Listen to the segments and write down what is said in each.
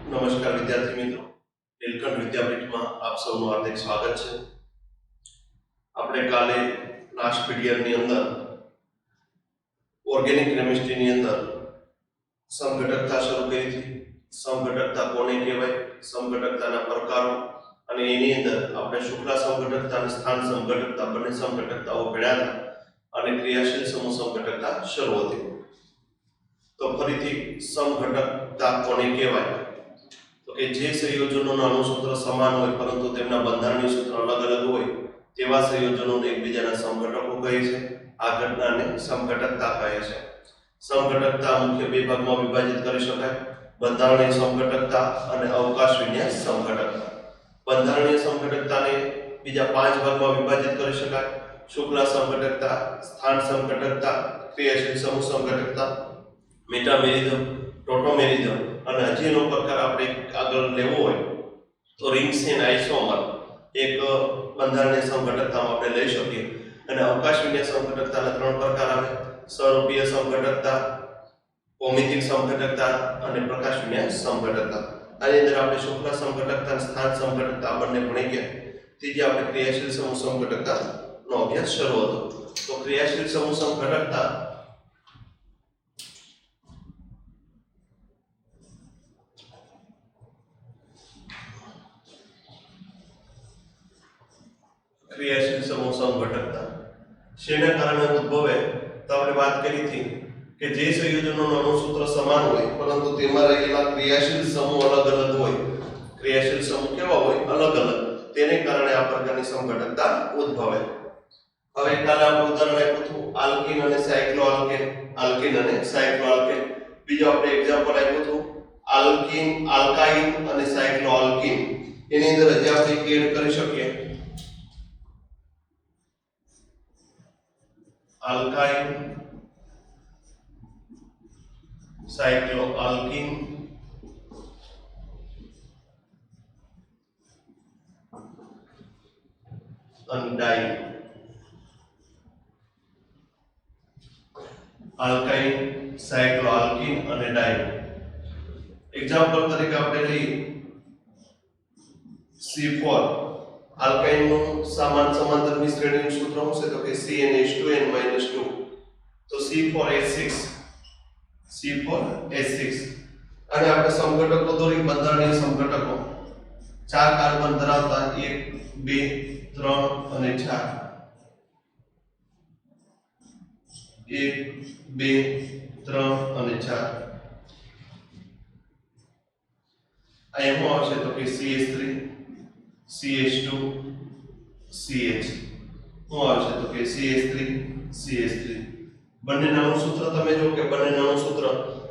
નમસ્કાર વિદ્યાર્થી મિત્રો, નીલકંઠ વિદ્યાપીઠમાં આપ સૌનું હાર્દિક સ્વાગત છે. આપણે કાલે લાસ્ટ પીરિયડની અંદર ઓર્ગેનિક કેમિસ્ટ્રીની અંદર સમઘટકતા શરૂ કરી હતી. સમઘટકતા કોને કહેવાય, સમઘટકતાના પ્રકારો અને એની અંદર આપણે શુક્લા સમઘટકતા અને સ્થાન સમઘટકતા બંને સમઘટકતાઓ ભણ્યા હતા અને ક્રિયાશીલ સમૂહ સમઘટકતા શરૂ હતી. તો ફરીથી સમઘટકતા કોને કહેવાય તો કે જે સંયોજનોના અણુસૂત્ર સમાન હોય પરંતુ તેમના બંધારણીય સૂત્ર અલગ અલગ હોય તેવા સંયોજનોને એકબીજાના સમઘટકો કહે છે. આ ઘટનાને સમઘટકતા કહે છે. સમઘટકતા મુખ્ય બે ભાગમાં વિભાજિત કરી શકાય: બંધારણીય સમઘટકતા અને અવકાશ વિન્યાસ સમઘટકતા. બંધારણીય સમઘટકતાને બીજા 5 ભાગમાં વિભાજિત કરી શકાય: શુક્લા સમઘટકતા, સ્થાન સમઘટકતા, ક્રિયાશીલ સમૂહ સમઘટકતા, મેટામેરિઝમ, પ્રોટોમેરિઝમ અને હજીનો પ્રકાર આપણે આગળ લેવો હોય તો રિંગ્સ એન્ડ આઇસોમર એક બંધારણીય સમઘટકતામાં આપણે લઈ શકીએ. અને અવકાશ વિન્યાસ સમઘટકતાના 3 પ્રકાર આવે: સ્વરૂપીય સમઘટકતા, ભૌમિતિક સમઘટકતા અને પ્રકાશ વિન્યાસ સમઘટકતા. આની અંદર આપણે શુક્લા સમઘટકતા અને સ્થાન સમઘટકતા બંને ભણી ગયા. ત્રીજી આપણે ક્રિયાશીલ સમૂહ સમઘટકતા નો અભ્યાસ શરૂ હતો. તો ક્રિયાશીલ સમૂહ સમઘટકતા ક્રિયાશીલ સમૂહ સમઘટકતા શેના કારણે ઉદ્ભવે તો આપણે વાત કરી હતી કે જે સંયોજનોનો અણુસૂત્ર સમાન હોય પરંતુ તેમાં રહેલા ક્રિયાશીલ સમૂહ અલગ અલગ હોય. ક્રિયાશીલ સમૂહ કેવા હોય? અલગ અલગ. તેને કારણે આ પ્રકારની સમઘટકતા ઉદ્ભવે. હવે કાલે આપણે ઉદાહરણ આપ્યું હતું આલ્કીન અને સાયક્લોઆલ્કેન, આલ્કીન અને સાયક્લોઆલ્કેન. બીજો આપણે એક્ઝામ્પલ આપ્યું હતું આલ્કીન, આલ્કાઇન અને સાયક્લોઆલ્કીન. એની અંદર હજી આપણે એડ કરી શકીએ alkyne, cycloalkene and di. alkyne, cycloalkene અને di. એક્ઝામ્પલ તરીકે આપણે લઈએ C4. આલ્કાઇન નું સમાન સમાંતરની શ્રેણીનું સૂત્ર શું છે તો કે CnH2n-2. તો C4H6, C4H6. અને આપણે સમઘટકો દોરી, બંધારણીય સમઘટકો. 4 કાર્બન ધરાવતા 1, 2, 3 અને 4. 1, 2, 3 અને 4. આ એમાં આવશે તો કે CH3, CH2, CH. શું આવશે તો કે CH3, CH3. બંનેના અણુસૂત્ર તમે જો કે બંનેના અણુસૂત્ર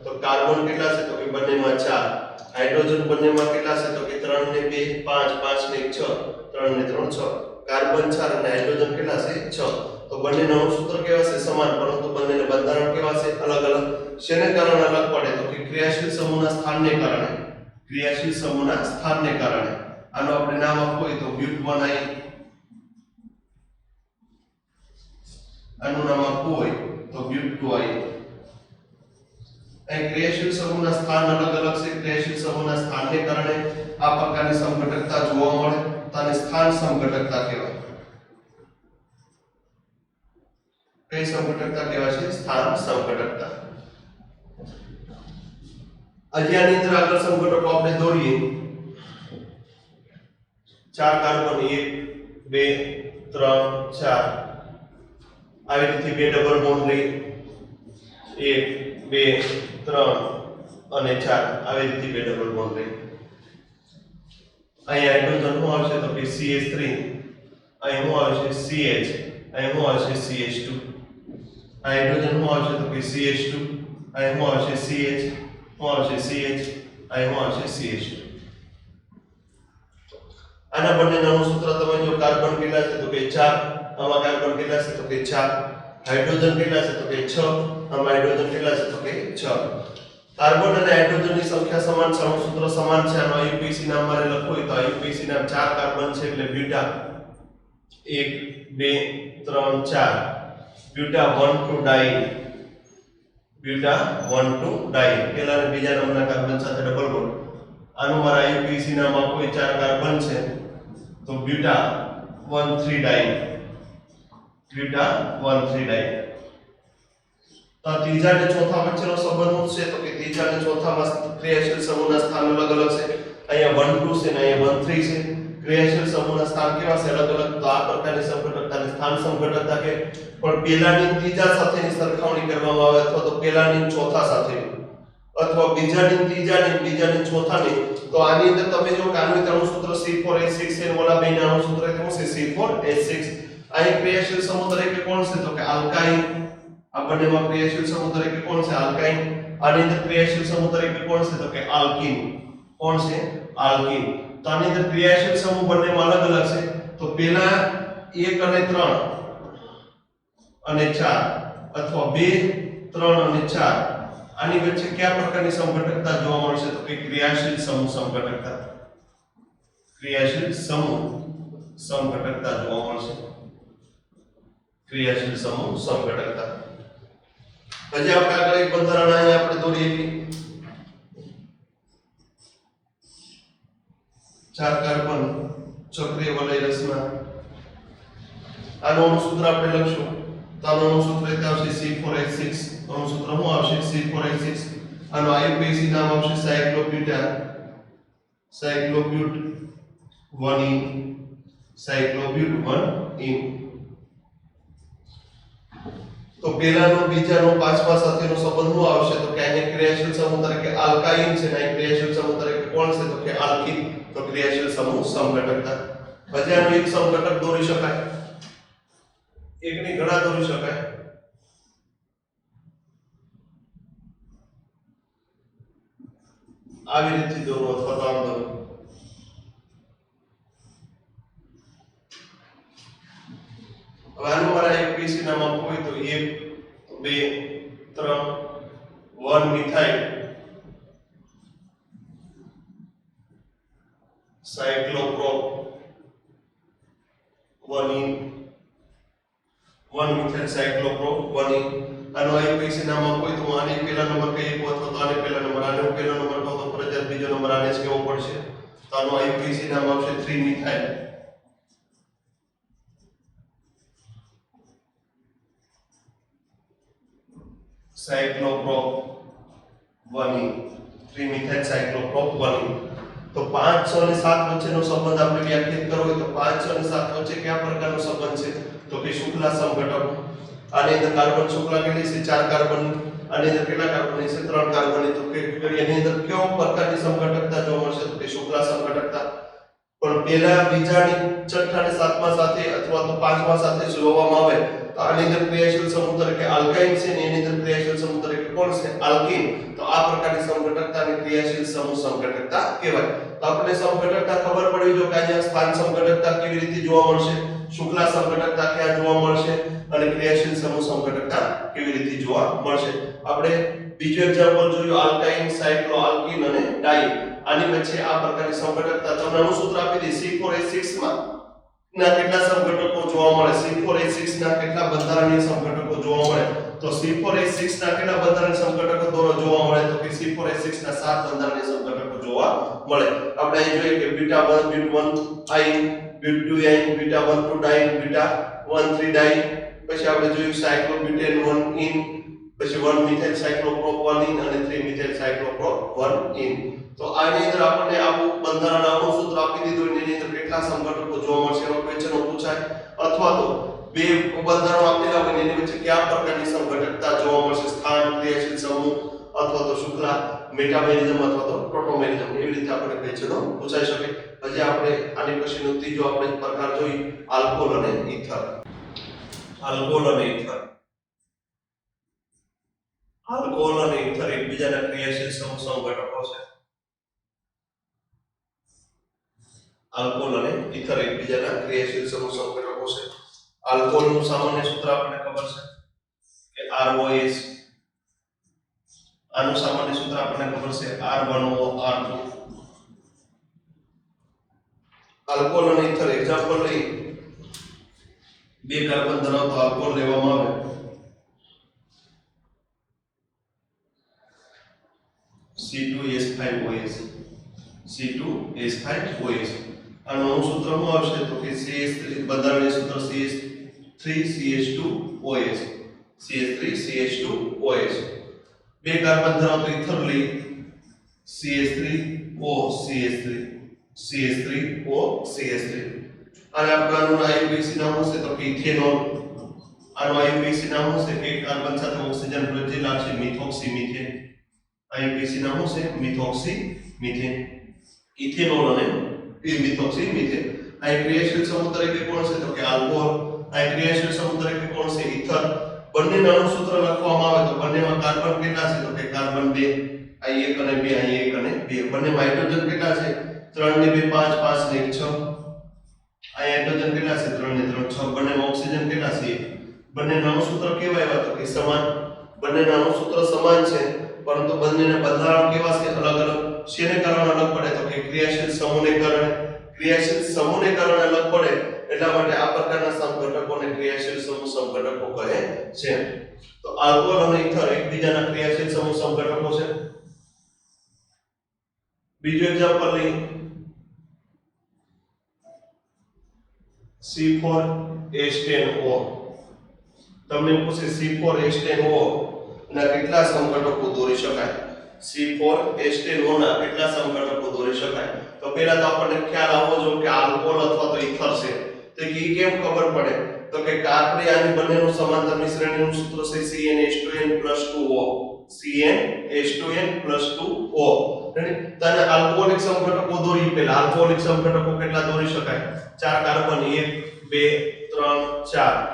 તો કાર્બન કેટલા છે તો કે બંનેમાં 4, હાઇડ્રોજન બંનેમાં કેટલા છે તો કે 3 ને 2 5, 5 ને 6, 3 ને 3 6. કાર્બન 4 અને હાઇડ્રોજન કેટલા છે 6. તો બંનેના અણુસૂત્ર કેવા છે? સમાન, પરંતુ બંનેના બંધારણ કેવા છે? અલગ અલગ. શેને કારણે અલગ પડે તો કે ક્રિયાશીલ સમૂહના સ્થાનને કારણે. ક્રિયાશીલ સમૂહના સ્થાનને કારણે. આનો આપણે નામ આપવું હોય તો બ્યુટ 1I. આનું નામ આપવું હોય તો બ્યુટ 2I. અહીં ક્રિયાશીલ સમૂહના સ્થાન અલગ અલગ છે. ક્રિયાશીલ સમૂહના સ્થાનને કારણે આ પ્રકારની સમઘટકતા જોવા મળે તો આને સ્થાન સમઘટકતા કહેવાય. કઈ સમઘટકતા કહેવાય છે? સ્થાન સમઘટકતા. આની અંદર આગળ સમઘટકો આપણે દોરીએ. 4 કાર્બન 1, 2, 3, 4. આવી રીતે બે ડબલ બોન્ડ લઈ 1, 2, 3 અને 4. આવી રીતે બે ડબલ બોન્ડ લઈ. અહીં હાઇડ્રોજન શું આવશે તો કે CH3, અહીં શું આવશે CH, અહીં શું આવશે CH2. હાઇડ્રોજન શું આવશે તો કે CH2, અહીં શું આવશે CH, શું આવશે CH, અહીં શું આવશે CH2. આના બંનેના અણુસૂત્ર તમે જો કાર્બન કેટલા છે તો કે 4, આમાં કાર્બન કેટલા છે તો કે 4, હાઇડ્રોજન કેટલા છે તો કે 6, આમાં હાઇડ્રોજન કેટલા છે તો કે 6. કાર્બન અને હાઇડ્રોજનની સંખ્યા સમાન છે, અણુસૂત્ર સમાન છે. આનો IUPAC નામ મારે લખવું હોય તો IUPAC નામ 4 કાર્બન છે એટલે બ્યુટા 1, 2, 3, 4. બ્યુટા 1 2 ડાઈ. બ્યુટા 1 2 ડાઈ. પહેલા અને બીજા નંબરના કાર્બન સાથે ડબલ બોન્ડ. આનું મારા આઈયુપીએસી નામ આપો, એ 4 કાર્બન છે તો બ્યુટા 1,3 ડાઇન, બ્યુટા 1,3 ડાઇન. તો ત્રીજા અને ચોથા વચ્ચેનો સંબંધ શું છે? તો કે ત્રીજા અને ચોથામાં ક્રિયાશીલ સમૂહના સ્થાન અલગ અલગ છે. અહીંયા 1 2 છે ને અહીંયા 1 3 છે. ક્રિયાશીલ સમૂહના સ્થાન કેવા છે? અલગ અલગ. તો આ પ્રકારની સમઘટકતાને સ્થાન સમઘટકતા કે. પણ પહેલાની ત્રીજા સાથેની સરખામણી કરવામાં આવે અથવા તો પહેલાની ચોથા સાથે અથવા બીજાની ત્રીજાની બીજાની ચોથાની, તો આની અંદર તમે જો કે આનું ત્રણ સૂત્ર C4H6 છે, ઓલા બે નાનું સૂત્ર કેવું છે? C4H6. અહીં ક્રિયાશીલ સમૂહ તરીકે કોણ છે? તો કે આલ્કાઇન. આ બંનેમાં ક્રિયાશીલ સમૂહ તરીકે કોણ છે? આલ્કાઇન. આની અંદર ક્રિયાશીલ સમૂહ તરીકે કોણ છે? તો કે આલ્કીન. કોણ છે? આલ્કીન. તો આની અંદર ક્રિયાશીલ સમૂહ બંનેમાં અલગ અલગ છે. તો પહેલા 1 અને 3 અને 4 અથવા 2 3 અને 4, આની વચ્ચે કયા પ્રકારની સમઘટકતા જોવા મળશે? તો કે ક્રિયાશીલ સમૂહ સમઘટકતા. ક્રિયાશીલ સમૂહ સમઘટકતા જોવા મળશે. ક્રિયાશીલ સમૂહ સમઘટકતા. પછી આપણે આગળ એક બંધારણ અહીંયા આપણે દોરીએ. 4 કાર્બન ચક્રીય વલય રચના. આનું અણુસૂત્ર આપણે લખશું. તો આનું અણુસૂત્ર એટલે આવશે C4H6. અણુસૂત્ર શું આવશે? C4H6. આનું આઈયુપીએસી નામ આવશે સાયક્લોબ્યુટા, સાયક્લોબ્યુટ 1 સાયક્લોબ્યુટ 1. તો પહેલાનો બીજાનો પાંચમા સાથેનો સંબંધ શું આવશે? તો કે અહીંયા ક્રિયાશીલ સમૂહ તરીકે આલ્કાઇન છે ને ક્રિયાશીલ સમૂહ તરીકે કોણ છે? તો કે આલ્કીન. તો ક્રિયાશીલ સમૂહ સમઘટકતા. પછી આનું એક સમઘટક દોરી શકાય, એકની ઘણા દોરી શકાય. આવી રીતે દોરો અથવા તો આમ દોરો. હવે આનું મારા આઈયુપીએસી નામ આપવું હોય તો 1 2 3 1 મિથાઇલ સાયક્લોપ્રોપ 1 મિથાઇલ સાયક્લોપ્રોપ 1. આનું આઈયુપીએસી નામ આપવું હોય તો આને પહેલા નંબર કહીએ અથવા તો આને પહેલા નંબર, આને પહેલો નંબર કહો તો ફરજિયાત બીજો નંબર આને જ કહેવો પડશે. તો આનું આઈયુપીએસી નામ આવશે 3 મિથાઇલ સાયક્લોપ્રોપ 1. 3 મિથાઇલ સાયક્લોપ્રોપ 1. તો 5 6 અને 7 વચ્ચેનો સંબંધ આપણે વ્યાખ્યાયિત કરવો હોય તો 5 6 અને 7 વચ્ચે કયા પ્રકારનો સંબંધ છે? તો કે શુક્લા સમઘટકો. આની અંદર કાર્બન શુક્લા કેટલી છે? 4 કાર્બન. આની અંદર કેટલા કાર્બન છે? 3 કાર્બન. તો કે એની અંદર કયો પ્રકારની સમઘટકતા જોવા મળશે? તો કે શુક્લા સમઘટકતા. પણ પહેલા બીજાની છઠ્ઠા અને સાતમા સાથે અથવા તો પાંચમા સાથે જોવામાં આવે તો આની અંદર ક્રિયાશીલ સમૂહ તરીકે આલ્કાઇન છે ને એની અંદર ક્રિયાશીલ સમૂહ તરીકે કોણ છે? આલ્કીન. તો આ પ્રકારની સમઘટકતાને ક્રિયાશીલ સમૂહ સમઘટકતા કહેવાય. તો આપણે સમઘટકતા ખબર પડી જો કે અહીંયા સ્થાન સમઘટકતા કેવી રીતે જોવા મળશે, શુક્લા સમઘટકતા ક્યાં જોવા મળશે અને ક્રિયાશીલ સમૂહ સમઘટકતા કેવી રીતે જોવા મળશે. આપણે બીજું એક્ઝામ્પલ જોયું આલ્કાઇન, સાયક્લો આલ્કીન અને ડાઈ. આની વચ્ચે આ પ્રકારની સમઘટકતા તમને અણુસૂત્ર આપી દી. C4H6 માં ના કેટલા સમઘટકો જોવા મળે? C4H6 ના કેટલા બંધારણીય સમઘટકો જોવા મળે? તો C4H6 ના કેટલા બંધારણીય સમઘટકો જોવા મળે? તો કે C4H6 ના 7 બંધારણીય સમઘટકો જોવા મળે. આપણે અહીં જોઈએ કે beta 1 but 1 yne, but 2 yne, beta 1 2 diene, beta 1 3 diene. પછી આપણે જોયું સાયક્લોબ્યુટેન 1 ઇન, પછી 1 મિથાઇલ સાયક્લોપ્રોપ 1 ઇન અને 3 મિથાઇલ સાયક્લોપ્રોપ 1 ઇન. તો આની અંદર આપણને આવું બંધારણ આવું સૂત્ર આપી દીધું એની અંદર કેટલા સમઘટકો જોવા મળશે એનો ક્વેશ્ચન પૂછાય. અથવા તો બે બંધારણો આપેલા હોય એની વચ્ચે કયા પ્રકારની સમઘટકતા જોવા મળશે, સ્થાન, ક્રિયાશીલ સમૂહ અથવા તો શુક્લા, મેટામેરિઝમ અથવા તો પ્રોટોમેરિઝમ, એવી રીતે આપણે ક્વેશ્ચનો પૂછાઈ શકે. પછી આપણે આની પછીનો ત્રીજો આપણે પ્રકાર જોઈ આલ્કોહોલ અને ઈથર. આલ્કોહોલ અને ઈથર. આલ્કોહોલ અને ઈથર એકબીજાના ક્રિયાશીલ સમૂહ સમઘટકો છે. આલ્કોહોલ અને ઈથર એકબીજાના ક્રિયાશીલ સમૂહ સમઘટકો છે. આલ્કોહોલનું સામાન્ય સૂત્ર આપણને ખબર છે કે ROH. આનું સામાન્ય સૂત્ર આપણને ખબર છે R1O R2. આલ્કોહોલ અને ઈથર એક્ઝામ્પલ લઈ. 2 કાર્બન ધરાવતો આલ્કોહોલ લેવામાં આવે. C2H5OH. C2H5OH આનું સૂત્ર શું આવશે તો કે CH3 બંધારણીય સૂત્ર CH3CH2OH CH3CH2OH બે કાર્બન ધરાવતો ઇથર લઈ CH3OCH3 CH3OCH3 અને આપણું IUPAC નામ હશે તો કે ઇથેનોલ આનું IUPAC નામ હશે કે કાર્બન સાથે ઓક્સિજન પ્રત્યે લાગશે મિથોક્સી મિથેન IUPAC નામ હશે મિથોક્સી મિથેન ઇથેનોલ અને મિથોક્સી મિથેન આ ક્રિયાશીલ સમૂહ તરીકે કોણ છે તો કે આલ્કોહોલ આ ક્રિયાશીલ સમૂહ તરીકે કોણ છે ઇથર બંનેના અણુસૂત્ર લખવામાં આવે તો બંનેમાં કાર્બન કેટલા છે તો કે કાર્બન 2 આ 1 અને 2 આ 1 અને 2 બંનેમાં હાઇડ્રોજન કેટલા છે 3 ને 2 5 5 ને 1 6 આ હાઇડ્રોજન કેટલા છે 3 ને 3 6 બંનેમાં ઓક્સિજન કેટલા છે બંનેના અણુસૂત્ર કેવા આવ્યા તો કે સમાન બંનેના અણુસૂત્ર સમાન છે પરંતુ બંનેના બંધારણ કેવા છે અલગ અલગ શેને કારણે અલગ પડે તો કે ક્રિયાશીલ સમૂહને કારણે અલગ પડે એટલા માટે આ પ્રકારના સમઘટકોને ક્રિયાશીલ સમૂહ સમઘટકો કહે છે તો આલ્કોહોલ અને ઇથર એકબીજાના ક્રિયાશીલ સમૂહ સમઘટકો છે બીજું એક્ઝામ્પલ લઈએ C4H10O તમને પૂછે C4H10O ના કેટલા સમઘટકો દોરી શકાય C4H10O ના કેટલા સમઘટકો દોરી શકાય તો પહેલા તો આપણને ખ્યાલ આવવો જોઈએ કે આલ્કોહોલ અથવા તો ઇથર છે તો કે કેમ ખબર પડે તો કે આપણે આની બંનેનું સમાંતરની શ્રેણીનું સૂત્ર છે CnH2n+2O CnH2n+2O તને આલ્કોહોલિક સમઘટકો દોરી પહેલા આલ્કોહોલિક સમઘટકો કેટલા દોરી શકાય 4 કાર્બન 1 2 3 4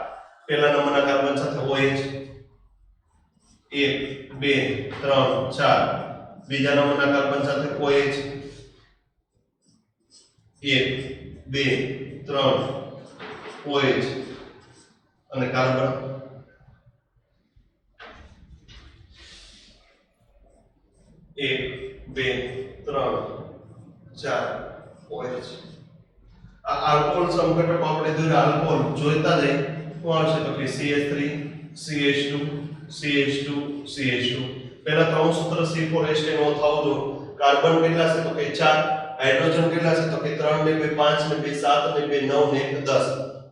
પહેલા નંબરના કાર્બન સાથે OH 1 2 3 4 બીજા નંબરના કાર્બન સાથે OH 1 2 3 OH અને કાર્બન 1 2 3 4 OH આ આલ્કોહોલ સમઘટકો આપણે દોર્યા આલ્કોહોલ જોઈતા જઈએ શું આવશે તો કે CH3 CH2 CH2 CH2 પહેલા ત્રણ સૂત્ર C4H10O થાવ જો કાર્બન કેટલા છે તો કે 4 હાઇડ્રોજન કેટલા છે તો કે 3 ને 2 5 ને 2 7 ને 2 9 ને 1 10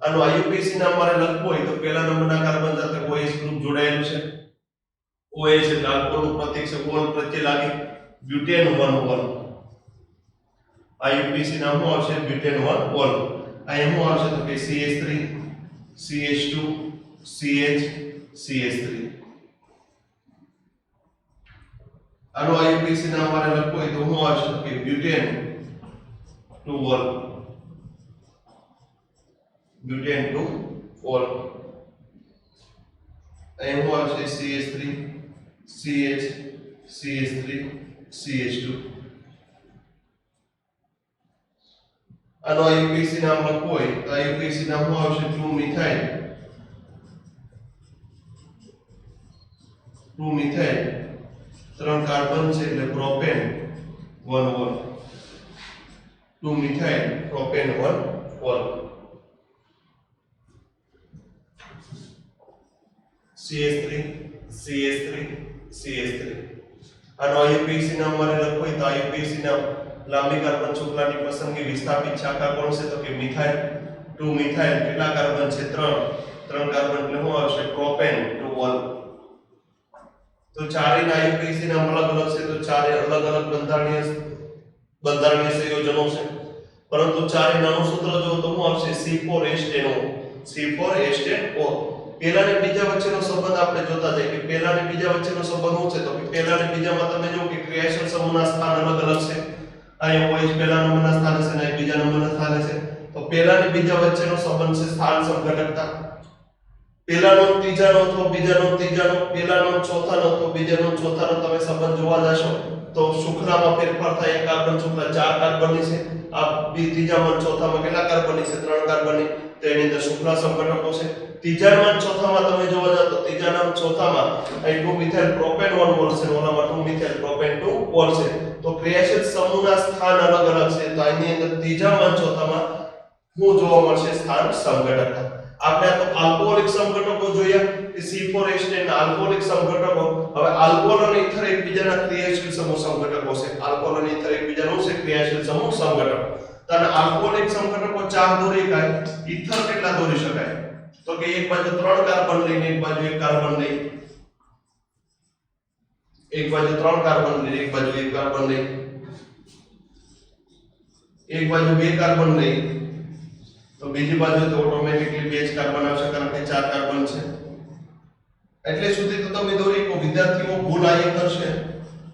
આનો IUPAC નામ મારે લખવું હોય તો પહેલા નંબરના કાર્બન સાથે OH ગ્રુપ જોડાયેલું છે OH એટલે આલ્કોહોલનું પ્રતીક છે ઓલ પ્રત્યે લાગી બ્યુટેન 1 ઓલ IUPAC નામ શું આવશે બ્યુટેન 1 ઓલ આ એમ શું આવશે તો કે CH3 CH2 CH CH3 આનો IUPAC નામ મારે લખવું હોય તો શું આવશે તો કે બ્યુટેન 2 ઓલ બ્યુટેન 2 ઓલ એમ શું આવશે CH3 CH CH3 CH2 આનો IUPAC નામ લખવું હોય તો IUPAC નામ શું આવશે 2 મિથાઇલ 2 મિથાઇલ 3 કાર્બન છે એટલે propane 1 all 2 methyl propane 1 all CH3 CH3 CH3 આનો IUPAC નામ મારે લખવું હોય તો IUPAC નામ લાંબી કાર્બન શૃંખલાની પસંદગી વિસ્થાપિત શાખા કોણ છે તો કે મિથાઇલ 2 મિથાઇલ કેટલા કાર્બન છે 3 કાર્બન એટલે શું આવશે પ્રોપેન 2 ઓલ તો ચારેયના IUPAC નામ અલગ અલગ છે તો ચારે અલગ અલગ બંધારણીય સંયોજનો છે પરંતુ ચારેયના અણુસૂત્ર જો તો શું આવશે C4H10O C4H10O પહેલા અને બીજા વચ્ચેનો સંબંધ આપણે જોતા જઈએ કે પહેલા અને બીજા વચ્ચેનો સંબંધ શું છે તો કે પહેલા અને બીજામાં તમે જો કે ક્રિયાશીલ સમૂહના સ્થાન અલગ અલગ છે અહીં OH પહેલા નંબરના સ્થાને છે અને બીજા નંબરના સ્થાને છે તો પહેલા અને બીજા વચ્ચેનો સંબંધ છે સ્થાન સમઘટકતા પહેલાનો ત્રીજાનો અથવા બીજાનો ત્રીજાનો પહેલાનો ચોથાનો અથવા બીજાનો ચોથાનો તમે સંબંધ જોવા જશો તો શૃંખલામાં ફેરફાર થાય એક કાર્બન શૃંખલા 4 કાર્બનની છે આ ત્રીજામાં ચોથામાં કેટલા કાર્બનની છે 3 કાર્બનની તો એની અંદર શૃંખલા સમઘટકો છે ત્રીજામાં ચોથામાં તમે જોવા જાવ તો ત્રીજાના ચોથામાં અહીં 2 મિથાઇલ પ્રોપેન 1 ઓલ છે ઓલામાં 2 મિથાઇલ પ્રોપેન 2 ઓલ છે તો ક્રિયાશીલ સમૂહના સ્થાન અલગ અલગ છે તો આની અંદર ત્રીજામાં ચોથામાં શું જોવા મળશે સ્થાન સમઘટકતા આપણે આ તો આલ્કોહોલિક સમઘટકો જોયા કે C4H10 ના આલ્કોહોલિક સમઘટકો. હવે આલ્કોહોલ અને ઇથર એકબીજાના ક્રિયાશીલ સમૂહ સમઘટકો છે. આલ્કોહોલ અને ઇથર એકબીજાનું છે ક્રિયાશીલ સમૂહ સમઘટકો. તો આલ્કોહોલિક સમઘટકો 4 દોરી શકાય. ઇથર કેટલા દોરી શકાય? તો કે એક બાજુ 3 કાર્બન લઈને એક બાજુ 1 કાર્બન લઈ, એક બાજુ 3 કાર્બન લઈ, એક બાજુ 1 કાર્બન લઈ, એક બાજુ 2 કાર્બન લઈ, તો બીજી બાજુ તો ઓટોમેટિકલી 2 જ કાર્બન આવશે કારણ કે 4 કાર્બન છે. એટલે સુધી તો તમે દોરી કો વિદ્યાર્થીઓ ભૂલ આ કરશે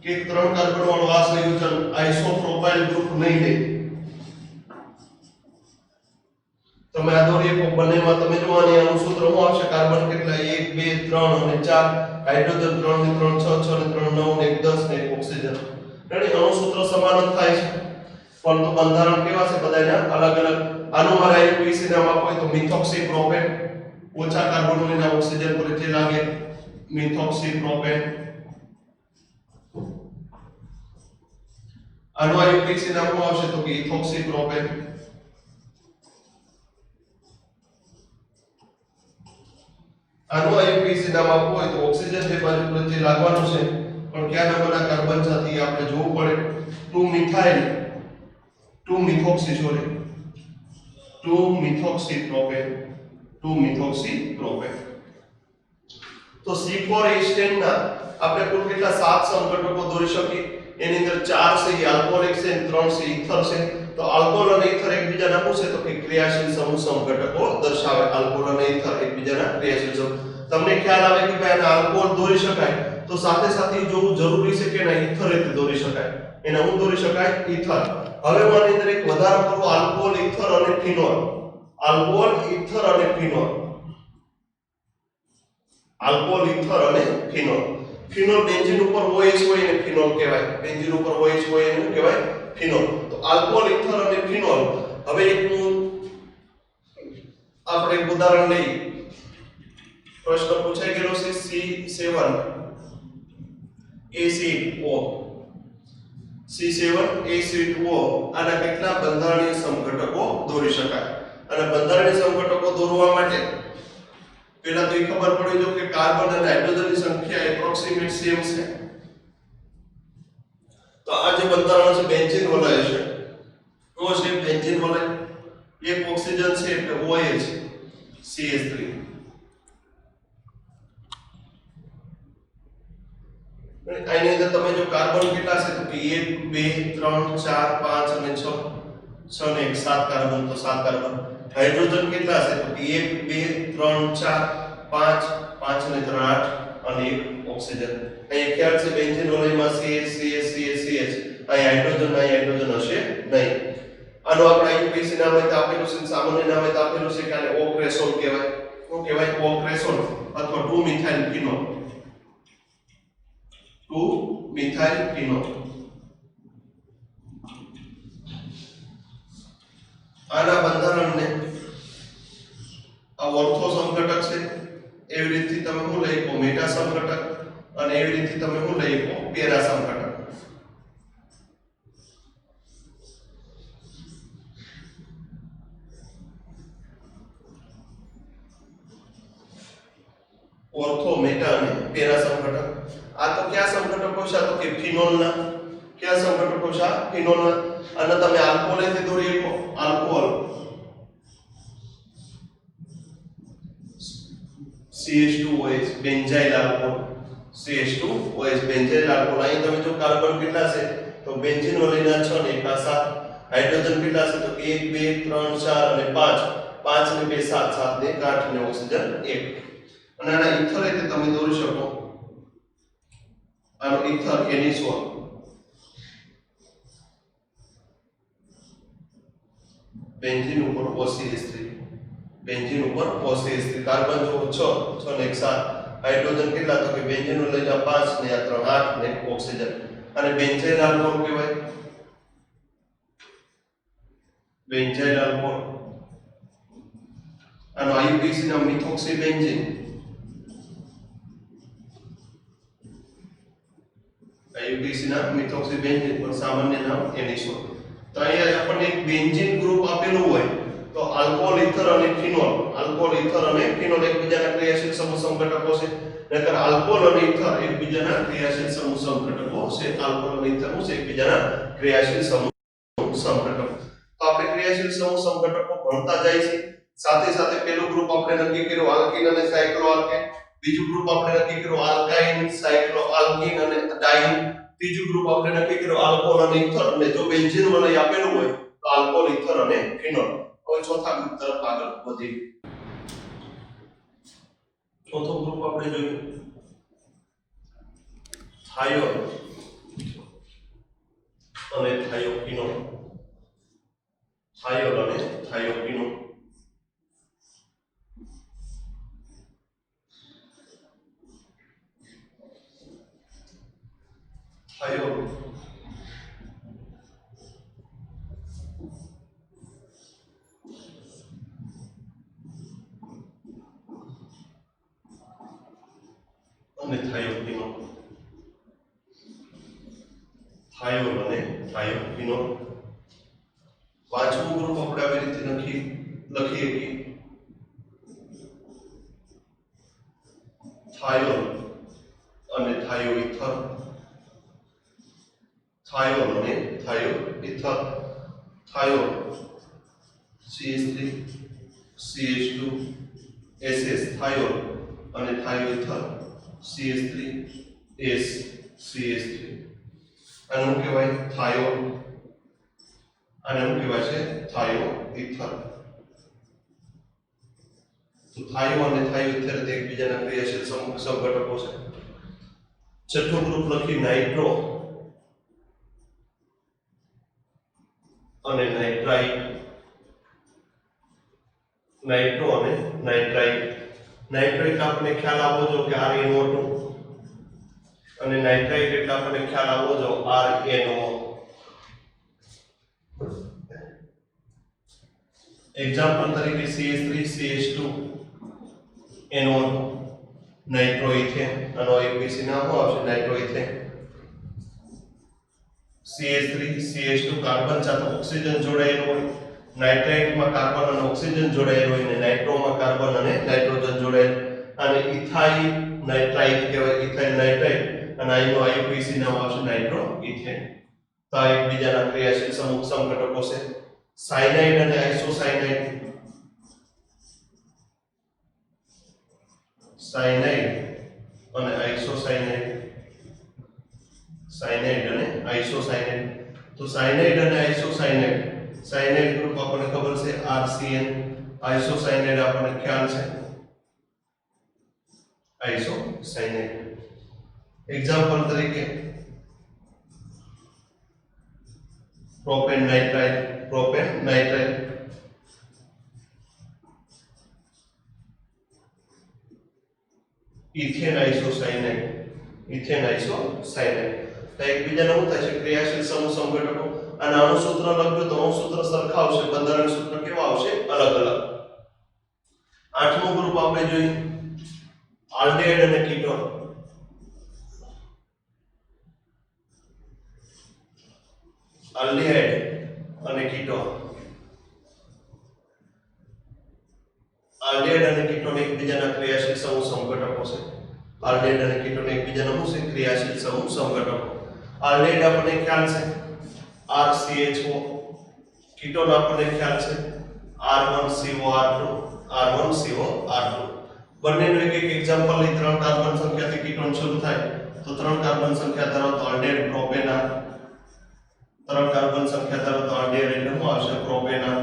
કે 3 કાર્બન વાળો આ સંયોજન આઇસોપ્રોપાઇલ ગ્રુપ નહીં લે. તમે આ દોરી કો બંનેમાં તમે જો આની અણુસૂત્ર શું આવશે? કાર્બન કેટલા? 1 2 3 અને 4. હાઇડ્રોજન 3 ને 3 6 6 ને 3 9 ને 1 10 ને 1 ઓક્સિજન. એટલે અણુસૂત્ર સમાન જ થાય છે પણ તો બંધારણ કેવા છે બધાના અલગ અલગ. આનું મારે IUPAC નામ આપવું હોય તો મિથોક્સીપ્રોપેન. ઓછા કાર્બન લઈને ઓક્સિજન પર જે લાગે મિથોક્સીપ્રોપેન. આનું IUPAC નામ શું આવશે? તો કે ઇથોક્સીપ્રોપેન. આનું IUPAC નામ આપવું હોય તો ઓક્સિજન જે બાજુ પર જે લાગવાનું છે પણ કયા નંબરના કાર્બન સાથે આપણે જોવું પડે. 2 મિથાઇલ 2 મિથોક્સી સોરી 2 મિથોક્સીપ્રોપેન 2 મિથોક્સીપ્રોપેન. તો C4H10 ના આપણે કુલ કેટલા 7 સમઘટકો દોરી શકીએ. એની અંદર 4 છે આલ્કોહોલિક છે, 3 છે ઇથર છે. તો આલ્કોહોલ અને ઇથર એકબીજાના શું છે? તો કે ક્રિયાશીલ સમૂહ સમઘટકો દર્શાવે. આલ્કોહોલ અને ઇથર એકબીજાના ક્રિયાશીલ સમૂહ. તમને ખ્યાલ આવે કે ભાઈ આને આલ્કોહોલ દોરી શકાય તો સાથે સાથે જોવું જરૂરી છે કે ના ઇથર એટલે દોરી શકાય. એને હું દોરી શકાય? ઇથર. હવે હું આની અંદર એક વધારો કરું આલ્કોહોલ ઇથર અને ફિનોલ. આલ્કોહોલ ઇથર અને ફિનોલ. આલ્કોહોલ ઇથર અને ફિનોલ. ફિનોલ બેન્ઝીન ઉપર OH હોય એને ફિનોલ કહેવાય. બેન્ઝીન ઉપર OH હોય એને શું કહેવાય? ફિનોલ. તો આલ્કોહોલ ઇથર અને ફિનોલ. હવે એક આપણે એક ઉદાહરણ લઈએ. પ્રશ્ન પૂછાઈ ગયેલો છે C7H8O. C7H8O આના કેટલા બંધારણીય સમઘટકો દોરી શકાય? અને બંધારણીય સમઘટકો દોરવા માટે પહેલા તો એ ખબર પડી જો કે કાર્બન અને હાઇડ્રોજનની સંખ્યા એપ્રોક્સિમેટ સેમ છે. તો આ જે બંધારણ છે બેન્ઝીન વલય છે. તો છે બેન્ઝીન વલય. એક ઓક્સિજન છે એટલે OH CH3. આની અંદર તમે જો કાર્બન કેટલા છે તો કે 1 2 3 4 5 અને 6 6 ને 1 7 કાર્બન. તો 7 કાર્બન. હાઇડ્રોજન કેટલા છે તો કે 1 2 3 4 5 5 અને 3 8 અને 1 ઓક્સિજન. અહીં ખ્યાલ છે બેન્ઝીન વલયમાં CH અહીં હાઇડ્રોજન હશે નહીં. આનો આપણે IUPAC નામ હોય તો આપેલું છે, સામાન્ય નામ હોય તો આપેલું છે કે આને ઓક્રેસોલ કહેવાય. શું કહેવાય? ઓક્રેસોલ અથવા 2 મિથાઇલ ફિનોલ. 2 methyl phenol. આના બંધારણને આ ઓર્થો સમઘટક છે એવી રીતથી તમે શું લઈ શકો? મેટા સમઘટક. અને એવી રીતથી તમે શું લઈ શકો? પેરા સમઘટક. ઓર્થો, મેટા અને પેરા સમઘટક. આ તો કયા સમઘટકો છે? તો કે ફિનોલના. કયા સમઘટકો છે? ફિનોલના. અને તમે આલ્કોહોલ થી દોરી શકો. Alcohol CH2OH benzyl alcohol. CH2OH benzyl alcohol. અહીં તમે જો કાર્બન કેટલા છે તો બેન્ઝીન વલયના 6 ને 1 7. હાઇડ્રોજન કેટલા છે તો 1 2 3 4 અને 5 5 ને 2 7 7 ને 1 8 અને ઓક્સિજન 1. અને આના ઇથર એટલે તમે દોરી શકો. આનો ઇથર NH1. બેન્ઝીન ઉપર OCH3. બેન્ઝીન ઉપર OCH3. કાર્બન જો 6 6 ને 1 7. હાઇડ્રોજન કેટલા તો કે બેન્ઝીન લઈને 5 ને 3 8 ને ઓક્સિજન. અને બેન્ઝાઇલ આલ્કોહોલ કહેવાય. Benzyl alcohol. આનો IUPAC નામ મિથોક્સીબેન્ઝીન. IUPAC નામ મિથોક્સીબેન્ઝીન પણ સામાન્ય નામ NH1. તો અહીંયા આપણને એક બેન્ઝીન ગ્રુપ આપેલું હોય તો તો આલ્કોહોલ ઇથર અને ફિનોલ, આલ્કોહોલ ઇથર અને ફિનોલ એકબીજાના ક્રિયાશીલ સમૂહ સમઘટકો છે, નકર આલ્કોહોલ અને ઇથર એકબીજાના ક્રિયાશીલ સમૂહ સમઘટકો છે. આલ્કોહોલ અને ઇથર શું છે? એકબીજાના ક્રિયાશીલ સમૂહ સમઘટકો. તો આપણે ક્રિયાશીલ સમૂહ સમઘટકો ભણતા જાય છે. સાથે સાથે પેલું ગ્રુપ આપણે નક્કી કર્યું આલ્કીન અને સાયક્લોઆલ્કેન, બીજું ગ્રુપ આપણે નક્કી કર્યું આલ્કાઇન, સાયક્લોઆલ્કીન અને ડાઇન, ત્રીજું ગ્રુપ આપણે નક્કી કર્યું આલ્કોહોલ અને ઇથર, અને જો બેન્ઝીન વલય આપેલું હોય તો આલ્કોહોલ, ઇથર અને ફિનોલ. હવે ચોથા ગ્રુપ તરફ આગળ વધીએ. ચોથો ગ્રુપ આપણે જોઈએ થાયોલ અને થાયોકિનોલ. થાયોલ અને થાયોકિનોલ. થાયોલ અને થાયોકિનોલ. થાયોલ અને થાયોકિનોલ. પાંચમું ગ્રુપ આપણે આવી રીતે લખીએ કે થાયોલ અને થાયોઇથર, થાયોલ અને થાયોઇથર. થાયોલ CH3 CH2 SS, થાયોલ અને થાયોઇથર CH3 S CH3. આને શું કહેવાય? થાયોલ. આને શું કહેવાય છે? થાયોઇથર. તો થાયો અને થાયોઇથર એકબીજાના ક્રિયાશીલ સમઘટકો છે. છઠ્ઠું ગ્રુપ લખી નાઇટ્રો અને નાઇટ્રાઇટ. નાઇટ્રો અને નાઇટ્રાઇટ. નાઇટ્રાઇટ આપણે ખ્યાલ આવવો જો કે RnO2 અને નાઇટ્રાઇટ એટલે આપણે ખ્યાલ આવવો જો RnO. એક્ઝામ્પલ તરીકે CH3 CH2 NO2 નાઇટ્રોઇથેન. આનો ABC નામ શું આવશે? નાઇટ્રોઇથેન. CH3 CH2 કાર્બન સાથે ઓક્સિજન જોડાયેલું હોય, નાઇટ્રાઇટમાં કાર્બન અને ઓક્સિજન જોડાયેલું હોય, અને નાઇટ્રોમાં કાર્બન અને નાઇટ્રોજન જોડાયેલું. અને ઇથાઇલ નાઇટ્રાઇટ કહેવાય, ઇથાઇલ નાઇટ્રાઇટ. અને આનો IUPAC નામ આવશે નાઇટ્રોઇથેન. તો આ એકબીજાના ક્રિયાશીલ સમૂહ સમઘટકો છે. સાયનાઇડ અને આઇસોસાયનાઇડ. સાયનાઇડ અને આઇસોસાયનાઇડ. સાયનાઇડ અને આઇસોસાયનાઇડ. તો સાયનાઇડ અને આઇસોસાયનાઇડ. સાયનાઇડ ગ્રુપ આપણને ખબર છે RCN, આઇસોસાયનાઇડ આપણને ખ્યાલ છે આઇસોસાયનાઇડ. એક્ઝામ્પલ તરીકે propane nitrite, propane nitrite. Ethane isocyanide, ethane isocyanide. તો એકબીજાને શું થાય છે? ક્રિયાશીલ સમૂહ સમઘટકો. અને આનું સૂત્ર લખ્યું તો આનું સૂત્ર સરખા આવશે, બંધારણ સૂત્ર કેવા આવશે? અલગ અલગ. આઠમું ગ્રુપ આપણે જોઈએ આલ્ડિહાઇડ અને કીટોન. આલ્ડિહાઇડ અને કીટોન. આલ્ડિહાઇડ અને કીટોન એકબીજાના ક્રિયાશીલ સમૂહ સમઘટકો છે. આલ્ડિહાઇડ અને કીટોન એકબીજાના શું છે? ક્રિયાશીલ સમૂહ સમઘટકો. આલ્ડિહાઇડ આપણને ખ્યાલ છે RCHO, કીટોન આપણને ખ્યાલ છે R1COR2, R1COR2. બંનેનું એક એક્ઝામ્પલ લઈ. 3 કાર્બન સંખ્યાથી કીટોન શરૂ થાય તો 3 કાર્બન સંખ્યા ધરાવતો આલ્ડિહાઇડ પ્રોપેનાર. 3 કાર્બન સંખ્યા ધરાવતો આલ્ડિહાઇડ એટલે શું આવશે? પ્રોપેનાર.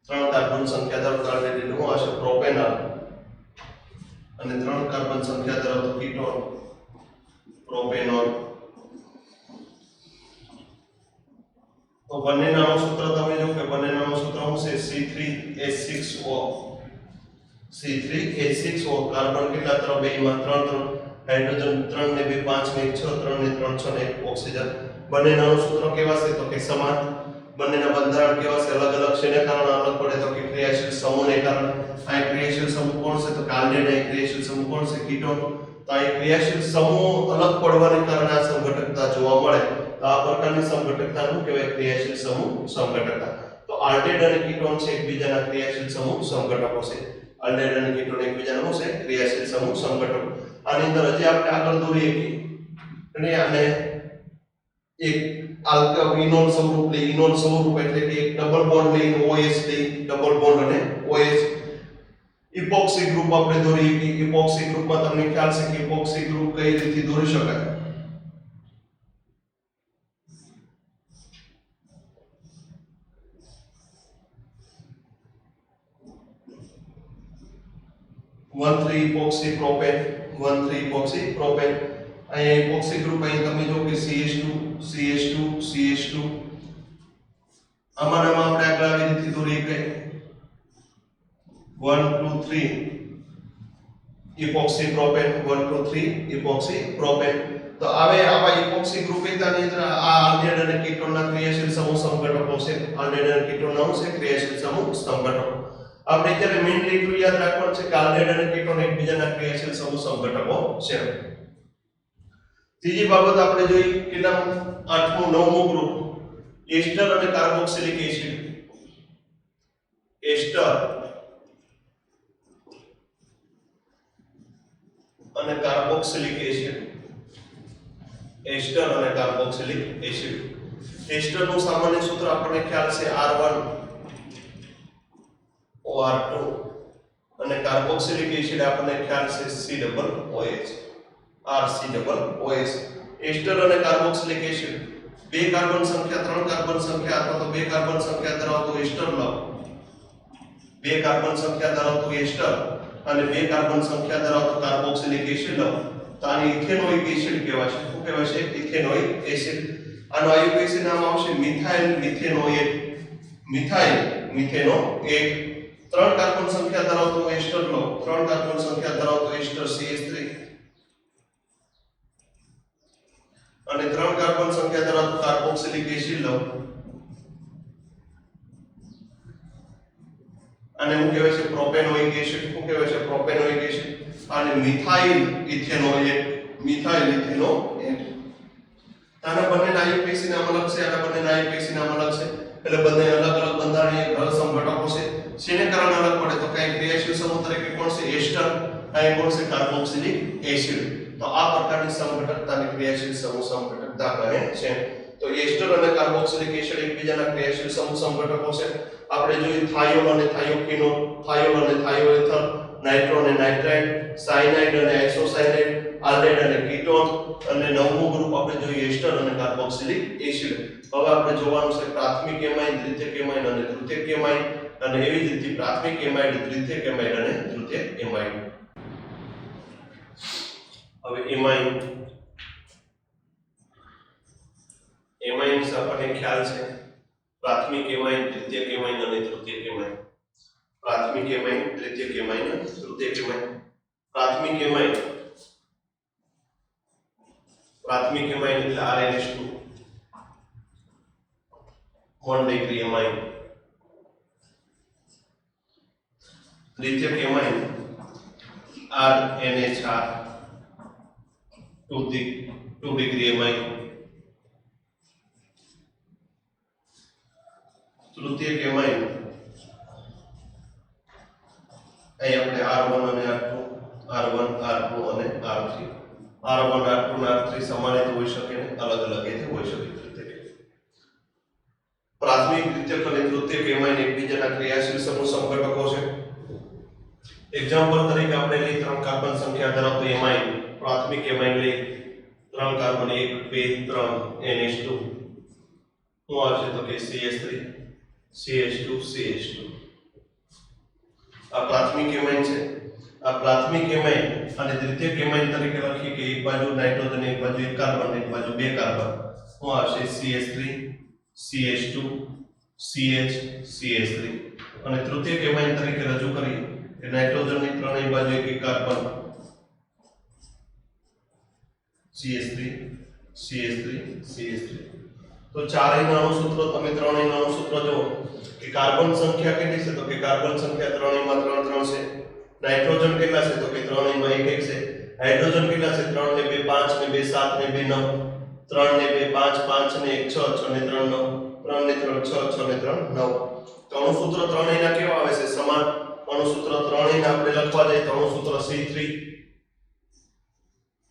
3 કાર્બન સંખ્યા ધરાવતો આલ્ડિહાઇડ એટલે શું આવશે? પ્રોપેનાર. અને 3 કાર્બન સંખ્યા ધરાવતો કીટોન પ્રોપેનોલ. તો બંનેના સૂત્ર તમે જો કે બંનેના સૂત્ર શું છે? C3H6O. C3H6O. કાર્બન કેટલા? 2 માં 3 હાઇડ્રોજન 3 ને 2 5 ને 1 6, 3 ને 3 6 ને 1 ઓક્સિજન. બંનેના સૂત્ર કેવા છે? તો કે સમાન. બંનેના બંધારણ કેવા છે? અલગ અલગ. શેને કારણે અલગ પડે? તો કે ક્રિયાશીલ સમૂહને કારણે. આ ક્રિયાશીલ સમૂહ કોણ છે? તો કે આલ્ડિહાઇડ. આ ક્રિયાશીલ સમૂહ કોણ છે? કીટોન. તો આ ક્રિયાશીલ સમૂહ અલગ પડવાને કારણે આ સંઘટકતા જોવા મળે. તો આ પ્રકારની સમઘટકતાનું કહેવાય ક્રિયાશીલ સમૂહ સમઘટકતા. તો આલ્ડેહાઇડ અને કીટોન છે એકબીજાના ક્રિયાશીલ સમૂહ સમઘટકો છે. આલ્ડેહાઇડ અને કીટોન એકબીજાના શું છે ક્રિયાશીલ સમૂહ સમઘટકો. આની અંદર હજી આપણે આગળ દોરીએ અને આને એક આલ્કિનોલ સ્વરૂપ લે, ઇનોલ સ્વરૂપ એટલે કે એક ડબલ બોન્ડ લઈને OH લે, ડબલ બોન્ડ અને OH. ઇપોક્સી ગ્રુપ આપણે દોરીએ કે ઇપોક્સી ગ્રુપમાં તમને ખ્યાલ છે કે ઇપોક્સી ગ્રુપ કઈ રીતે દોરી શકાય. One three epoxy propane, one three epoxy propane. અહીંયા ઇપોક્સી ગ્રુપ અહીં તમે જો કે CH2 આમાં આપણે આગળ આવી રીતે દોરીએ કે 1 2 3 ઇપોક્સી પ્રોપેન, 1 2 3 ઇપોક્સી પ્રોપેન. તો હવે આવા ઇપોક્સી ગ્રુપ એકતાની અંદર આ આલ્ડેહાઇડ અને કીટોનના ક્રિયાશીલ સમૂહ સમઘટકો છે. આલ્ડેહાઇડ અને કીટોનના છે ક્રિયાશીલ સમૂહ સમઘટકો. આપણે અત્યારે મેઇનલી એટલું યાદ રાખવાનું છે કે આલ્ડેહાઇડ અને કીટોન એકબીજાના ક્રિયાશીલ સમૂહ સમઘટકો છે. ત્રીજી બાબત આપણે જોઈ કેટલા 8મું 9મું ગ્રુપ એસ્ટર અને કાર્બોક્સિલિક એસિડ. એસ્ટર અને કાર્બોક્સિલિક એસિડ. એસ્ટર અને કાર્બોક્સિલિક એસિડ. એસ્ટરનું સામાન્ય સૂત્ર આપણને ખ્યાલ છે R1 OR2 અને કાર્બોક્સિલિક એસિડ આપણને ખ્યાલ છે COOH RCOOH. એસ્ટર અને કાર્બોક્સિલિક એસિડ બે કાર્બન સંખ્યા, ત્રણ કાર્બન સંખ્યા અથવા તો બે કાર્બન સંખ્યા ધરાવતું એસ્ટર લો. બે કાર્બન સંખ્યા ધરાવતું એસ્ટર અને બે કાર્બન સંખ્યા ધરાવતું કાર્બોક્સિલિક એસિડ લો તો આને ઇથેનોઇક એસિડ કહેવાય છે. શું કહેવાય છે? Ethanoic acid. આનો આયુર્વેદિક નામ આવશે મિથાઇલ મિથેનોએટ. મિથાઇલ મિથેનોએટ. ત્રણ કાર્બન સંખ્યા ધરાવતું એસ્ટર લો, ત્રણ કાર્બન સંખ્યા ધરાવતું એસ્ટર CH3 અને ત્રણ કાર્બન સંખ્યા ધરાવતું કાર્બોક્સિલિક એસિડ લો. આને શું કહેવાય છે? Propanoic acid. શું કહેવાય છે? Propanoic acid. અને મિથાઇલ ઇથેનોએટ. Methyl ethanoate. આના બંનેના IUPAC નામ અલગ છે, આના બંનેના IUPAC નામ અલગ છે. એટલે બંને અલગ અલગ બંધારણીય ઘન સમઘટકો છે. શેને કારણે અલગ પડે તો કઈ ક્રિયાશીલ સમૂહ તરીકે કોણ છે? એસ્ટર. કઈ કોણ છે? Carboxylic acid. તો આ પ્રકારની સમઘટકતાને ક્રિયાશીલ સમૂહ સમઘટકતા કહે છે. તો એસ્ટર અને કાર્બોક્સિલિક એસિડ એકબીજાના ક્રિયાશીલ સમૂહ સમઘટકો છે. આપણે જોયું થાયોલ અને થાયોકિનોલ, થાયોલ અને થાયોએથર, નાઇટ્રો અને નાઇટ્રાઇટ, સાયનાઇડ અને આઇસોસાયનાઇડ, આલ્ડેહાઇડ અને કીટોન અને નવમું ગ્રુપ આપણે જોઈએ એસ્ટર અને કાર્બોક્સિલિક એસિડ. હવે આપણે જોવાનું છે પ્રાથમિક એમાઇન, દ્વિતીયક એમાઇન અને તૃતીયક એમાઇન અને એવી જ રીતે પ્રાથમિક એમાઇડ, દ્વિતીયક એમાઇડ અને તૃતીયક એમાઇડ. હવે એમાઇન આપણને ખ્યાલ છે પ્રાથમિક એમાઇન, દ્વિતીયક એમાઇન અને તૃતીયક એમાઇન. પ્રાથમિક એમાઇન, દ્વિતીયક એમાઇન અને તૃતીયક એમાઇન. પ્રાથમિક એમાઇન એટલે RNH2 1 ડિગ્રી એમાઇન. દ્વિતીયક એમાઇન RNHR 2 ડિગ્રી એમાઇન. તૃતીયક એમાઇન અહીં આપણે R1 અને R2, R1 R2 અને R3. R1 R2 અને R3 સમાન રીતે હોઈ શકે ને અલગ અલગ રીતે હોઈ શકે. પ્રાથમિક, દ્વિતીયક અને તૃતીયક એમાઇન એકબીજાના ક્રિયાશીલ સમૂહ સમઘટકો છે. એક્ઝામ્પલ તરીકે આપણે લઈ ત્રણ કાર્બન સંખ્યા ધરાવતું એમાઇન. પ્રાથમિક એમાઇન લઈ ત્રણ કાર્બન 1 2 3 NH2 શું આવશે તો કે CH3 CH2 CH2. આ પ્રાથમિક એમાઇન છે. આ પ્રાથમિક એમાઇન અને દ્વિતીયક એમાઇન તરીકે લખી કે એક બાજુ નાઇટ્રોજન, એક બાજુ એક કાર્બન, એક બાજુ બે કાર્બન શું આવશે? CH3 CH2 CH CH3. અને તૃતીયક એમાઇન તરીકે રજૂ કરી કે નાઇટ્રોજનની ત્રણેય બાજુ એક એક કાર્બન CH3 CH3 CH3. તો ચારેયના અણુસૂત્રો તમે ત્રણેયના અણુસૂત્રો જો કે કાર્બન સંખ્યા કેટલી છે તો કે કાર્બન સંખ્યા ત્રણેયમાં 3 3 છે. નાઇટ્રોજન કેટલા છે તો કે ત્રણેયમાં 1 1 છે. હાઇડ્રોજન કેટલા છે? 3 ને 2 5 ને 2 7 ને 2 9. 3 ને 2 5 5 ને 1 6 6 ને 3 9 3 ને 3 6 6 ને 3 9 તો અણુસૂત્ર ત્રણેયના કેવા આવે છે સમાન અણુસૂત્ર ત્રણેયના આપણે લખવા જઈએ તો અણુસૂત્ર C3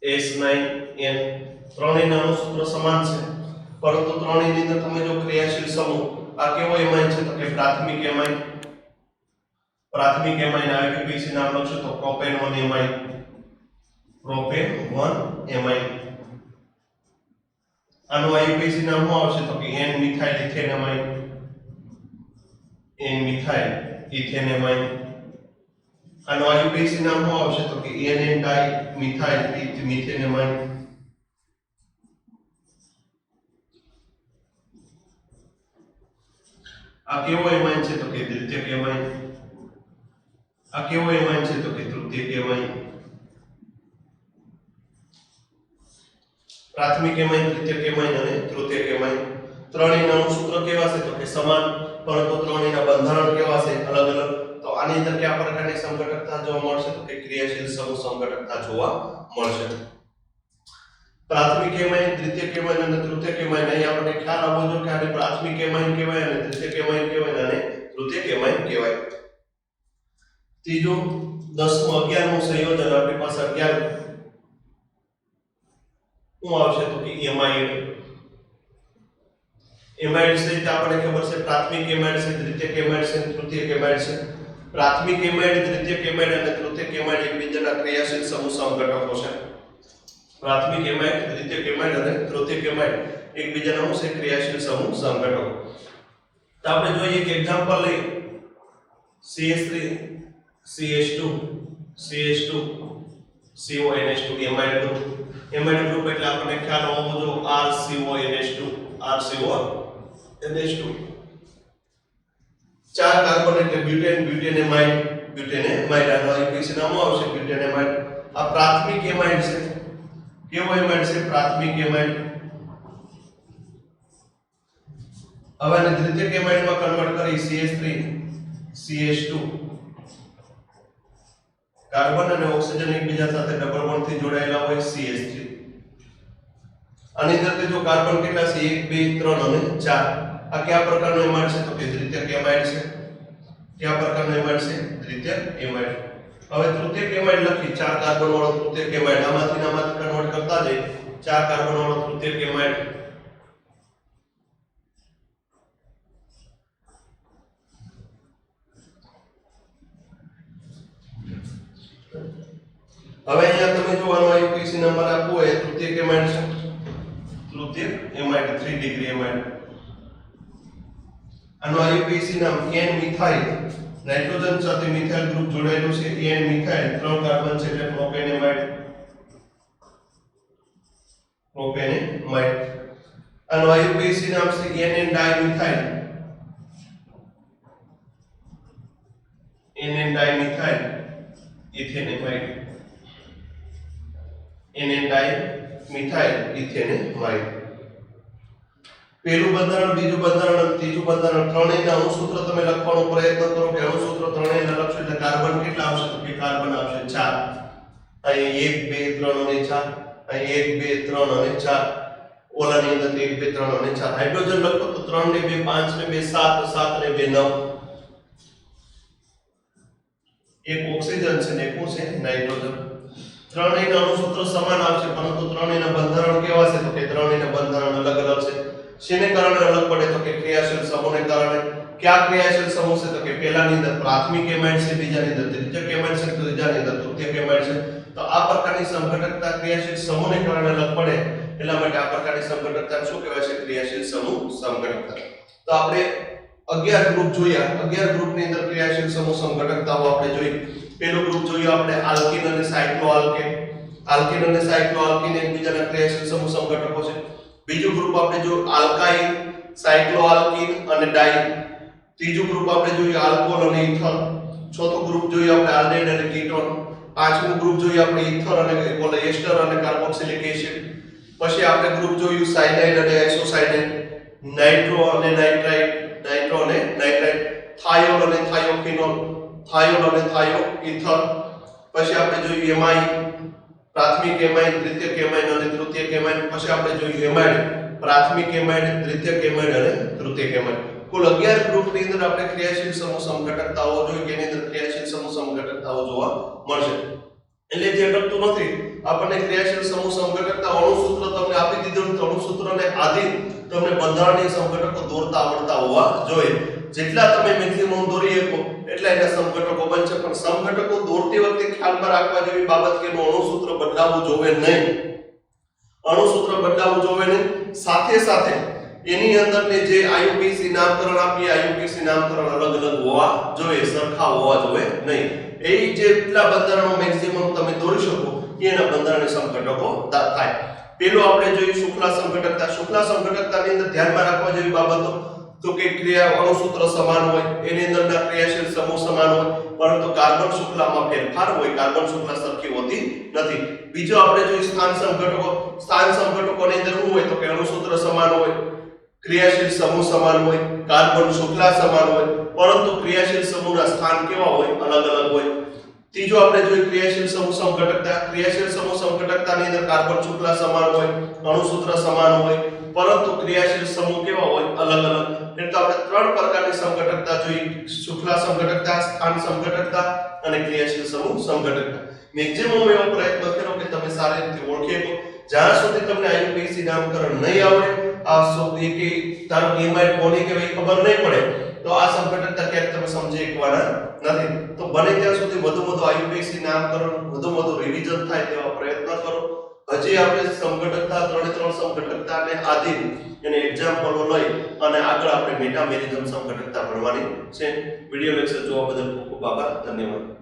S9 N ત્રણેયના અણુસૂત્ર સમાન છે પરંતુ ત્રણેયની અંદર તમે જો ક્રિયાશીલ સમૂહ આ કેવો એમાઇન છે તો કે પ્રાથમિક એમાઇન આઈયુપીએસી નામ લખશો તો પ્રોપેન 1 એમાઇન આનું આઈયુપીએસી નામ શું આવશે તો કે N મિથાઇલ ઇથેન એમાઇન આનું આઈયુપીએસી નામ શું આવશે તો કે NN ડાઈ મિથાઇલ મિથેન એમાઇન આ કેવો એમાઇન છે તો કે દ્વિતીયક એમાઇન આ કેવો એમાઇન છે તો કે તૃતીયક એમાઇન પ્રાથમિક એમાઇન દ્વિતીયક એમાઇન અને તૃતીયક એમાઇન ત્રણેયના અણુસૂત્ર કેવા છે તો કે સમાન પરંતુ ત્રણેયના બંધારણ કેવા છે અલગ અલગ તો આની અંદર કયા પ્રકારની સંઘટકતા જોવા મળશે તો કે ક્રિયાશીલ સમૂહ સંઘટકતા જોવા મળશે પ્રાથમિક એમાઇન દ્વિતીયક એમાઇન અને તૃતીયક એમાઇન અહીં આપણે ખ્યાલ આવવો જોઈએ કે આને પ્રાથમિક એમાઇન કહેવાય અને દ્વિતીયક એમાઇન કહેવાય અને તૃતીયક એમાઇન કહેવાય ત્રીજો 10મું 11મું સંયોજન આપણી પાસે 11 શું આવશે તો કે એમાઇડ છે તે આપણને ખબર છે પ્રાથમિક એમાઇડ છે દ્વિતીયક એમાઇડ છે તૃતીયક એમાઇડ છે પ્રાથમિક એમાઇડ દ્વિતીયક એમાઇડ અને તૃતીયક એમાઇડ એકબીજાના ક્રિયાશીલ સમૂહ સંઘટકો છે પ્રાથમિક એમાઇડ દ્વિતીયક એમાઇડ અને તૃતીયક એમાઇડ એકબીજાના શું છે ક્રિયાશીલ સમૂહ સંઘટકો તો આપણે જોઈએ કે એક્ઝામ્પલ લઈએ CH3 CH2 CH2 CONH2 amide group એટલે આપણને ખ્યાલ હોવો જોઈએ RCONH2 ચાર કાર્બન એટલે બ્યુટેનેમાઇડ આનો આઈયુપીએસી નામ આવશે બ્યુટેનેમાઇડ આ પ્રાથમિક એમાઇડ છે કેવો એમાઇડ છે પ્રાથમિક એમાઇડ હવે આને દ્વિતીયક એમાઇડમાં કન્વર્ટ કરી CH3 CH2 કાર્બન અને ઓક્સિજન એકબીજા સાથે ડબલ બોન્ડ થી જોડાયેલા હોય CH3 આની અંદર જો કાર્બન કેટલા છે 1 2 3 અને 4 આ કયા પ્રકારનો એમાઇડ છે તો કે દ્વિતીયક એમાઇડ છે કયા પ્રકારનો એમાઇડ છે દ્વિતીયક એમાઇડ હવે તૃતીયક એમાઇડ લખી 4 કાર્બન વાળો તૃતીયક એમાઇડ આમાંથી કન્વર્ટ કરતા જઈએ 4 કાર્બન વાળો તૃતીયક એમાઇડ હવે અહીંયા તમે જો આનો આઈયુપીએસી નંબર આપવો હોય તૃતીયક એમાઇડ છે તૃતીયક એમાઇડ 3 ડિગ્રી એમાઇડ આનો આઈયુપીએસી નામ N મિથાઇલ નાઇટ્રોજન સાથે મિથાઇલ ગ્રુપ જોડાયેલું છે N મિથાઇલ 3 કાર્બન છે એટલે પ્રોપેનેમાઇડ આનો આઈયુપીએસી નામ છે NN ડાઇમિથાઇલ ઇથેનેમાઇડ પહેલું બંધારણ બીજું બંધારણ અને ત્રીજું બંધારણ ત્રણેયના અણુસૂત્ર તમે લખવાનો પ્રયત્ન કરો કે અણુસૂત્ર ત્રણેયના લખશો એટલે કાર્બન કેટલા આવશે તો કે કાર્બન આવશે 4 અહીં 1 2 3 અને 4 અહીં 1 2 3 અને 4 ઓલાની અંદર 1 2 3 અને 4 હાઇડ્રોજન લખો તો 3 ને 2 5 ને 2 7 7 ને 2 9 એક ઓક્સિજન છે ને એક છે નાઇટ્રોજન ત્રણેયના અણુસૂત્ર સમાન આવશે પરંતુ ત્રણેયના બંધારણ કેવા છે તો કે ત્રણેયના બંધારણ અલગ અલગ છે શેને કારણે અલગ પડે તો કે ક્રિયાશીલ સમૂહને કારણે क्या क्रियाशील समूह से तो के पहलाની અંદર પ્રાથમિક એમાઇડ છે બીજાની અંદર દ્વિતીયક એમાઇડ છે ત્રીજાની અંદર તૃતીયક એમાઇડ છે તો આ પ્રકારની સંઘટકતા ક્રિયાશીલ સમૂહને કારણે અલગ પડે એટલા માટે આ પ્રકારની સંઘટકતા શું કહેવાય છે ક્રિયાશીલ સમૂહ સંઘટકતા તો આપણે 11 ગ્રુપ જોયા 11 ગ્રુપની અંદર ક્રિયાશીલ સમૂહ સંઘટકતાઓ આપણે જોઈ પહેલું ગ્રુપ જોયું આપણે આલ્કીન અને સાયક્લોઆલ્કેન એકબીજાના ક્રિયાશીલ સમૂહ સંઘટકો છે બીજું ગ્રુપ આપણે જો આલ્કાઇન સાયક્લોઆલ્કીન અને ડાઇન ત્રીજું ગ્રુપ આપણે જોયું આલ્કોહોલ અને ઇથર ચોથું ગ્રુપ જોયું આપણે આલ્ડેહાઇડ અને કીટોન પાંચમું ગ્રુપ જોયું આપણે ઇથર અને એસ્ટર અને કાર્બોક્સિલિક એસિડ પછી આપણે ગ્રુપ જોયું સાયનાઇડ અને આઇસોસાયનાઇડ નાઇટ્રો અને નાઇટ્રાઇટ થાયોલ અને થાયોફિનોલ થાયોલ અને થાયોઇથર પછી આપણે જોયું એમાઇન પ્રાથમિક એમાઇન, દ્વિતીયક એમાઇન અને તૃતીયક એમાઇન. પછી આપણે જોયું એમાઇડ, પ્રાથમિક એમાઇડ, દ્વિતીયક એમાઇડ અને તૃતીયક એમાઇડ. કુલ 11 ગ્રુપની અંદર આપણે ક્રિયાશીલ સમૂહ સમઘટકતાઓ જોઈ, એની અંદર ક્રિયાશીલ સમૂહ સમઘટકતાઓ જોવા મળશે. એટલે જે અટકતું નથી, આપણને ક્રિયાશીલ સમૂહ સમઘટકતા અણુસૂત્ર તમને આપી દીધું, અણુસૂત્રને આધીન તમને બંધારણીય સમઘટકો દોરતા આવડતા હોવા જોઈએ. જેટલા તમે મેક્સિમમ દોરી શકો એટલા એના સમઘટકો બનશે. પણ સમઘટકો દોરતી વખતે ખ્યાલમાં રાખવા જેવી બાબત કે એનું અણુસૂત્ર બદલાવવું જોઈએ નહીં. અણુસૂત્ર બદલાવવું જોઈએ નહીં. સાથે સાથે એની અંદરને જે આઈયુપીસી નામકરણ આપીએ, આઈયુપીસી નામકરણ અલગ અલગ હોવા જોઈએ, સરખા હોવા જોઈએ નહીં. એ જેટલા બંધારણો મેક્સિમમ તમે દોરી શકો એના બંધારણીય સમઘટકો થાય. પેલું આપણે જોયું શુક્લા સમઘટકતા. શુક્લા સમઘટકતાની અંદર ધ્યાનમાં રાખવા જેવી બાબતો તો કે ક્રિયા અણુસૂત્ર સમાન હોય, એની અંદરના ક્રિયાશીલ સમૂહ સમાન હોય, પરંતુ કાર્બન શુક્લામાં ફેરફાર હોય, કાર્બન શુક્લા સરખી હોતી નથી. બીજો આપણે જોયું સ્થાન સમઘટકો. સ્થાન સમઘટકોની અંદર શું હોય તો કે અણુસૂત્ર સમાન હોય, ક્રિયાશીલ સમૂહ સમાન હોય, કાર્બન શુક્લા સમાન હોય, પરંતુ ક્રિયાશીલ સમૂહના સ્થાન કેવા હોય, અલગ અલગ હોય. ત્રીજો આપણે જોઈ ક્રિયાશીલ સમૂહ સમઘટકતા. ક્રિયાશીલ સમૂહ સમઘટકતાની અંદર કાર્બન શુક્લા સમાન હોય, અણુસૂત્ર સમાન હોય, પરંતુ ક્રિયાશીલ સમૂહ કેવા હોય, અલગ અલગ. એટલે આપણે ત્રણ પ્રકારની સમઘટકતા જોઈ: શુક્લા સમઘટકતા, સ્થાન સમઘટકતા અને ક્રિયાશીલ સમૂહ સમઘટકતા. મેક્સિમમ એવો પ્રયત્ન કરો કે તમે સારી રીતે ઓળખી શકો. જ્યાં સુધી તમને આઈયુપીએસી નામકરણ નહીં આવડે, આ શબ્દ કે તારો એમાઇડ કોને કહેવાય ખબર નહીં પડે, તો આ સમઘટકતા ક્યાંક તમે સમજી શકવાના નથી. તો બને ત્યાં સુધી વધુ આઈયુપીએસી નામકરણ, વધુ રિવિઝન થાય તેવા પ્રયત્ન કરો. હજી આપણે સમઘટકતા, ત્રણ સમઘટકતાને આધીન એને એક્ઝામ્પલો લઈ અને આગળ આપણે મેટામેરિઝમ સમઘટકતા ભણવાની છે. વિડિયો લેક્ચર જોવા બદલ ખૂબ ખૂબ આભાર. ધન્યવાદ.